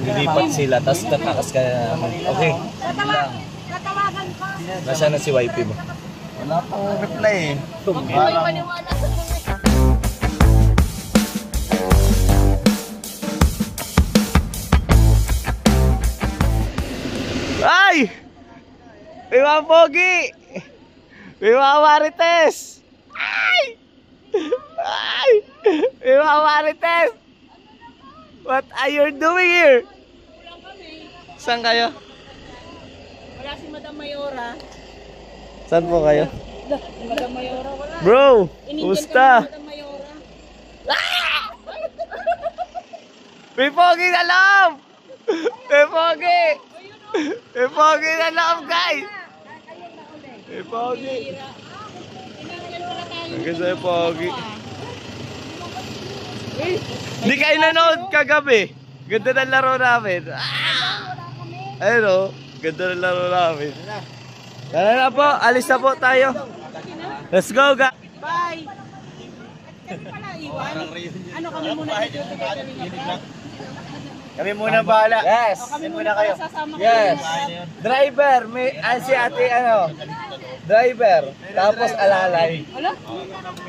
Lilipat sila, tapos tatakas ka na namin. Okay. Tatawagan ko. Nasaan na si YP mo? Wala pang reply eh. May paniwala sa mga. Ay! May mga pogi! May mga marites! Ay! Ay! May mga marites! What are you doing here? Saan kayo? Wala si Madam Mayora. Saan po kayo? Madam Mayora wala. Bro! Inindihan Kumusta? ka ni Madam Mayora. May pogi na loob! May pogi! May pogi na loob, guys! May pogi! Hanggang sa'yo, pogi. Hindi kayo nanood kagabi. Ganda ng laro namin. Ayun o. Ganda ng laro namin. Tara na po. Alis na po tayo. Let's go, guys. Bye! Kasi pala iwan. Ano kami muna dito? Kami muna bahala. Yes. Kami muna kayo. Sasama Yes. Driver. May si ate ano. Driver. Tapos alalay. Wala?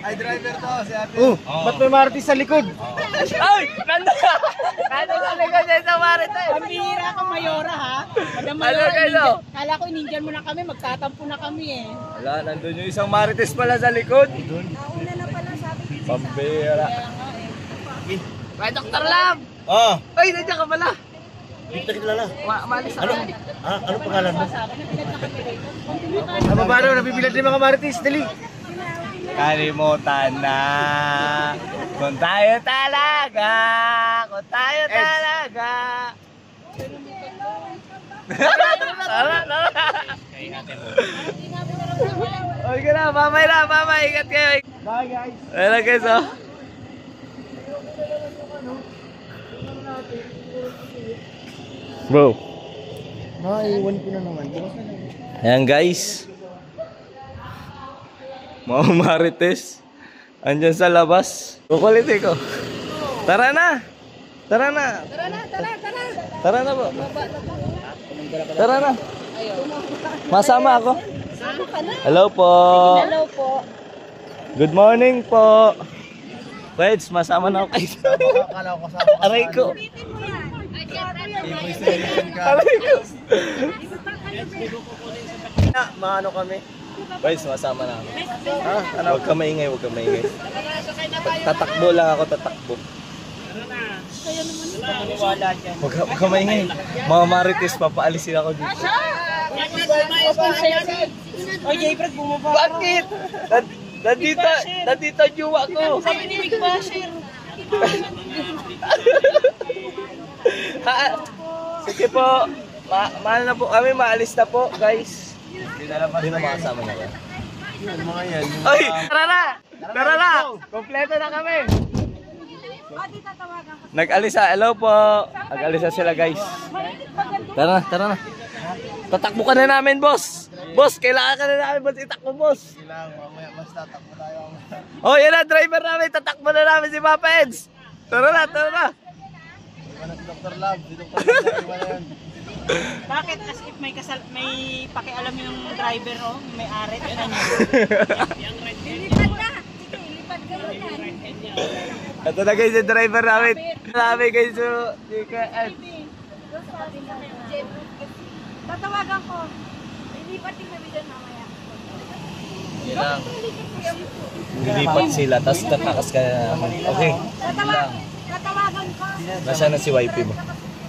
Ay, driver to, si ate. Ba't may marites sa likod? Ay! Nandun na! Nandun sa likod niya sa marites! Pambihira ka Mayora ha? Madam Ano Mayora, kayo? kala ko inindihan mo na kami, magtatampo na kami eh. Wala, nandun yung isang marites pala sa likod. Nauna na pala sabi ko. Pambira. Kaya nga eh. May Dr. Lam! Oh, Ay, nandiyan ka pala! dito kilala. Maalis ako. Ano pangalan mo? Sa akin, napilat na kami rito. Continue ka. Ano ba nabibilad ng mga marites? Dali. Kalimutan na kung tayo talaga, kung tayo talaga. Tara, tara. Okay na, mamay na, mamay. Ingat kayo. Bye guys. Ayun guys, oh. Bro. Naiwan ko na naman. Ayan guys. Mga marites. Andyan sa labas. Kukulitin ko. Tara na. Tara na. Tara na, tara, tara. Tara na po. Tara na. Masama ako. Sama ka na. Hello po. Hello po. Good morning po. Wait, masama na ako kayo. Akala ko kasama ka. Aray ko. Aray ko. Maano kami? Guys, masama na ako. Ha? Ano? Huwag ka maingay, huwag ka maingay. Tatakbo lang ako, tatakbo. Huwag ka maingay. Mga marites, papaalisin ako dito. O J-Brad, bumaba. Bakit? Nandito ang yuwa ko. Sabi ni Big Basher. Sige po. Mahal na po kami, maalis na po, guys. Hindi na makasama niya ba? Yun, mga yan. Ay! Tara na! Tara na! Kompleto na kami! Nag-alisa, hello po! Nag-alisa sila, guys. Tara na, tara na. Tatakbo ka na namin, boss! Boss, kailangan ka na namin, boss. Itakbo, boss! Kailangan, mamaya mas tatakbo tayo. Oh, yan na, driver namin. Tatakbo na namin si Papa Eds. Tara na, tara na. Iwan na si Dr. Love. Si Dr. Love, iwan na yan. Bakit as if may pakialam yung driver o may arit na niya. Lipad na. Sige, lipad kayo na. Ito na guys, yung driver namin. Namin guys, so, Tatawagan ko. Lilipat din kami doon mamaya. yun lang. Lilipat sila, tapos tatakas ka na namin. Okay. Tatawagan ko. Nasaan na si YP mo?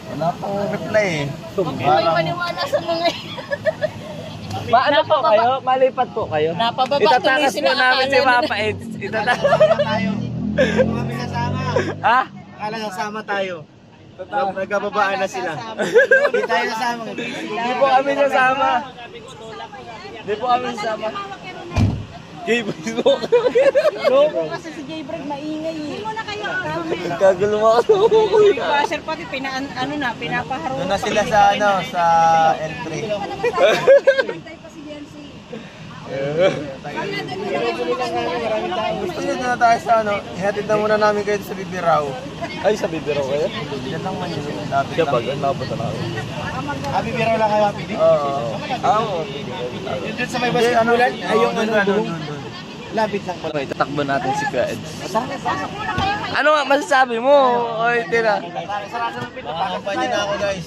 Wala pang reply eh. May paniwala sa mga Maano po kayo? Malipat po kayo? Napababa Itatakas tuloy sila, po namin si akala Papa Eds. Itatakas. tayo. Hindi kami sasama. Ha? Akala sasama tayo. Nagkababaan na sila. Hindi tayo sasama. Hindi po kami sasama. Hindi po kami sasama. Gay, Facebook. Loko kasi si J-Brad maingay eh. Hindi mo na kayo. Nagkagulo ako. Big Basher pati pinapaharo. Doon na sila sa ano, sa L3. Gusto nyo na tayo sa ano, ihatid na muna namin kayo sa Bibiraw. Ay, sa Bibiro kayo? Diyan lang man yun. Lapit Siya lang. pag, nakapata na ako. Bibiraw lang kayo, Pidi? Oo. Yun dun sa may basketbulan, ay yung ano doon. Lapit lang pala. Okay, tatakbo natin si Kuya Eds. Ano nga masasabi mo? Oy, tira. Kampanya na ako, guys.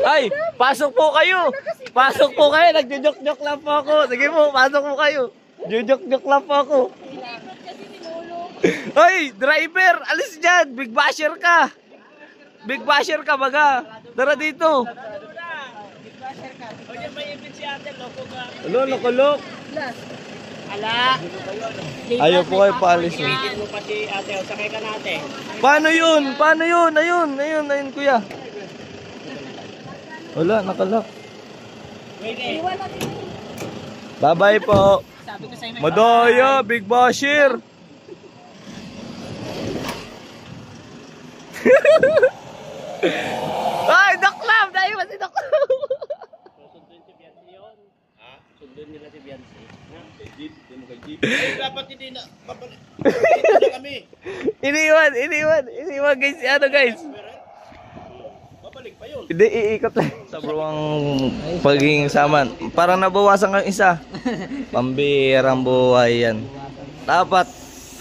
Ay, pasok po kayo. Pasok po kayo. Nagjo-joke-joke lang po ako. Sige po, pasok po kayo. Joke-joke lang po ako. Hoy, driver, alis dyan. Big basher ka. Big basher ka, baga. Tara dito. Alo, nakulok. Ala. Ayaw po kayo paalis eh. mo pati ate, sakay ka natin. Paano yun? Paano yun? Ayun, kuya. Wala, nakalak. Bye-bye po. Sabi ko sa'yo, Madaya, Big Bashir. Ay, Doc Lam! Dahil ba si Doc Lam? sundin si Biancy yun. Ha? Sundin nila si Biancy. Dapat hindi na, babalik. Dito na kami. Iniwan guys, ano guys? Babalik pa yun. Hindi, iikot lang. Sa bro ang pagiging saman. Parang nabawasan kang isa. Pambirang buhay yan. Dapat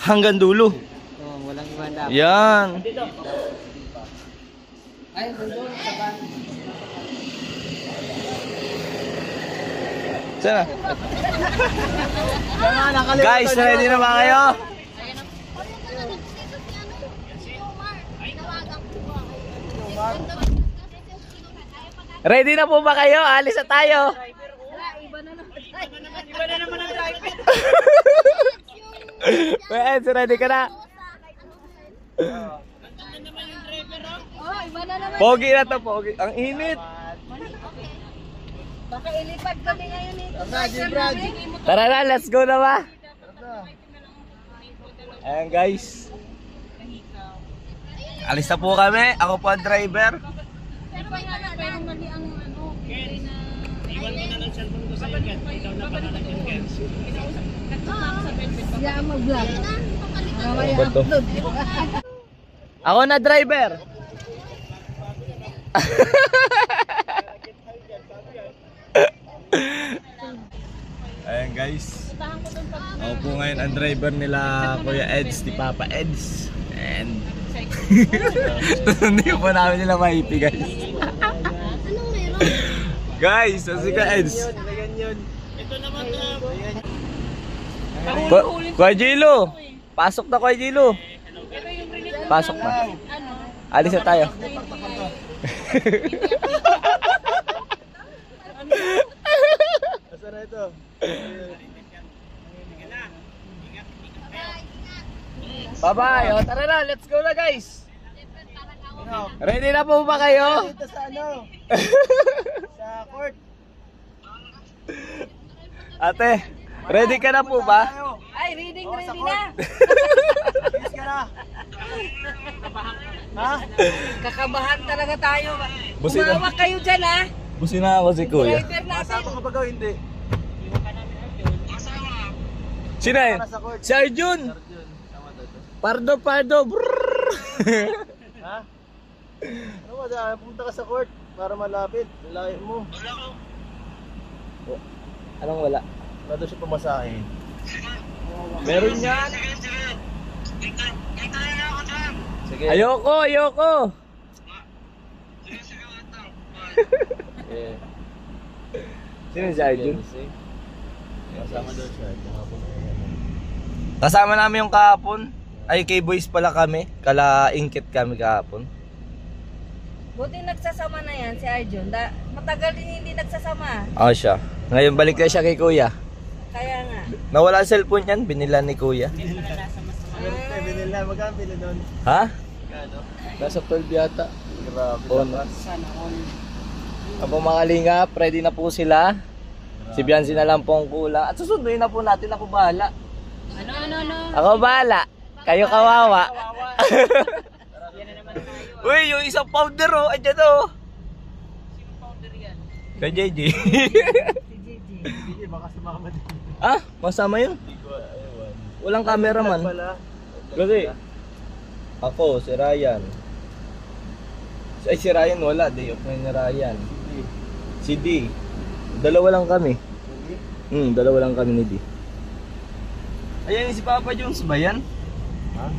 hanggang dulo. Walang iwan dapat. Yan. Ay, doon sa van. Sana. Guys, ready na ba kayo? Ready na po ba kayo? Alis na tayo. Iba na naman ang driver. Well, ready ka na? Oh, iba na naman. Pogi na to, pogi. Ang init. Baka ilipad kami ngayon ito. Tara na, let's go na ba? Ayan guys. Alis na po kami. Ako po ang driver. Pero mali ang ano. Iwan mo na ng cellphone ko sa'yo, Ken. Ikaw na pangalan yung Ken. Siya ang mag-vlog. Mamaya Ano ba to? upload. Ako na driver. Ayan guys. Ako po ngayon ang driver nila Kuya Eds, ni Papa Eds. And hindi po namin nila maipi guys. Guys, si Kuya Eds. Ito naman na. Kuya Gilo. Pasok na Kuya Gilo. Pasok na. Alis na tayo. Asa na ito? Bye-bye. O, tara na. Let's go na guys. Ready na po ba kayo? Dito sa ano? Sa court. Ate, ready ka na po ba? Ay, ready na. Bilis ka na. Ha? Kakabahan talaga tayo. Busina. Umawak kayo dyan ha. Busina ako si Kuya. Driver natin. Kasama ka ba gaw? Hindi. Sino yun? Nasa court. Si Arjun. Pardo. Brrrr. Ha? Ano ba? Punta ka sa court para malapit. Layo mo. Anong wala? Wala daw siya pumasahin. Meron yan. Sige. Ayoko. Sino si Arjun? Kasama daw siya. Kasama namin yung kahapon. Ay, K-boys pala kami. Kala-ingkit kami kahapon. Buti nagsasama na yan si Arjun. Matagal din hindi nagsasama. Siya. Ngayon balik na siya kay Kuya. Kaya nga. Nawala ang cellphone yan, binila ni Kuya. Binil na. Magkano binil doon? Ha? Kano? Nasa 12 yata. Grabe. Sana all. Ang pumakalingap, ready na po sila. Si Biancy na lang po ang kulang. At susunduin na po natin, ako bahala. Ano? Ako bahala. Kayo kawawa. Yan na naman tayo. Uy, yung isang powder oh, andyan oh. Sino founder yan? Kay JJ. Si Gigi. Hindi, baka sumama din. Ah, masama yun. Hindi ko, ewan. Walang cameraman. Pala. Kasi, ako, si Ryan. Ay, si Ryan wala. Day off ngayon ni Ryan. Si D. Dalawa lang kami. Dalawa lang kami ni D. Ayan, si Papa Jones ba yan? Ha?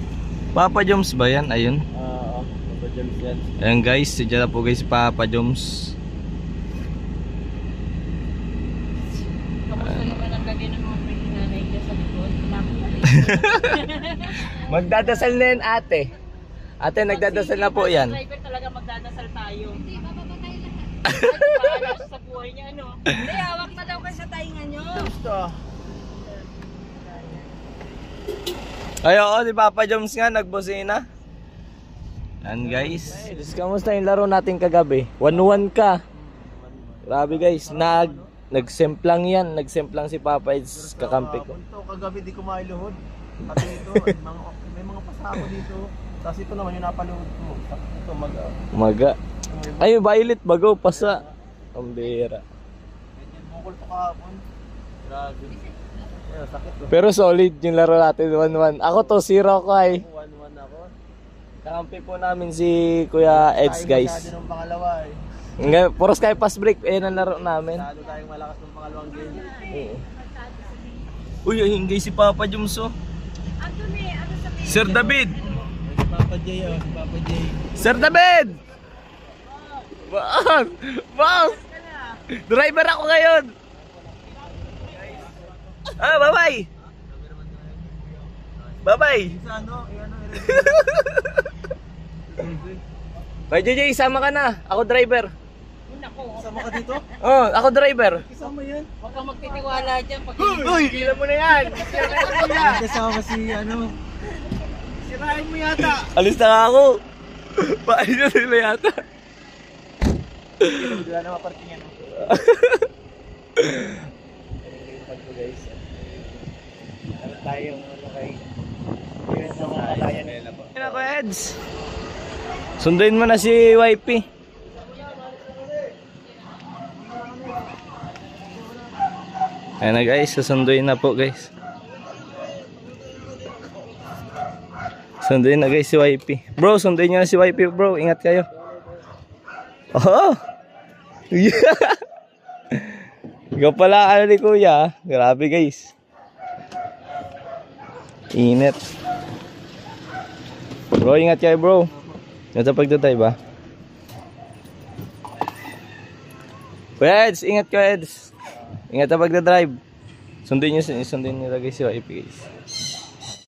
Papa Jones ba yan? Ayun. Oo, Papa James yan. Ayan guys, dyan na po guys si Papa Jones. Kamusta naman ang lagay ng mga nanay dyan sa likod? Magdadasal na yan ate. Ate, nagdadasal na po yan. Driver talaga magdadasal tayo. Hindi, mapapatay lahat. Ay, paano sa buhay niya, ano? Hindi, hawak na daw kayo sa taingan nyo. Gusto. Ay, oo, si Papa Jones nga, nagbusina. Yan guys. Kamusta yung laro natin kagabi? 1-1 ka. Grabe guys, nagsemplang yan. Nagsemplang si Papa Eds, kakampi ko. Punto, kagabi di ko mailuhod. Pati ito, may mga pasako dito. Tapos ito naman yung napaluhod ko. Ito, Umaga. Ay, violet, bago, pasa. Ang bira. medyo bukol to kahapon. Grabe. Ayun, sakit to. Pero solid yung laro natin, 1-1. Ako to, 0 ko ay. 1-1 ako. Kakampi po namin si Kuya Eds guys. Tayo ng pangalawa eh. Puro sky pass break, ayun ang laro namin. Masyado tayong malakas ng pangalawang game. Uy, ayun guys si Papa Jones oh. Sir David! Si Papa J, oh. Si Papa J. Sir David! Boss! Boss! Driver ako ngayon! Ah, bye-bye! Bye-bye! Sa ano? Kay JJ, isama ka na. Ako driver. Sama ka dito? Oh, ako driver. Kasama yan. Huwag kang magtitiwala dyan. Pag Uy! Kila mo na yan! Kasama si ano. Sirahin mo yata. Alis na nga ako. Paano na sila yata? Wala na maparking yan. Guys. Ano tayong ano kay yun sa mga katayan nila po. Ayun ako, Eds. Sunduin mo na si YP. Ayan na guys, susunduin na po guys. Sunduin na guys si YP. Bro, sunduin nyo na si YP bro. Ingat kayo. Oh! Yeah! Ikaw pala ano ni kuya. Grabe guys. Init. Bro, ingat kayo bro. Ito pagdatay ba? Kuya Eds, ingat ka Eds. Ingat na pagdadrive. Sundin nyo guys si YP guys.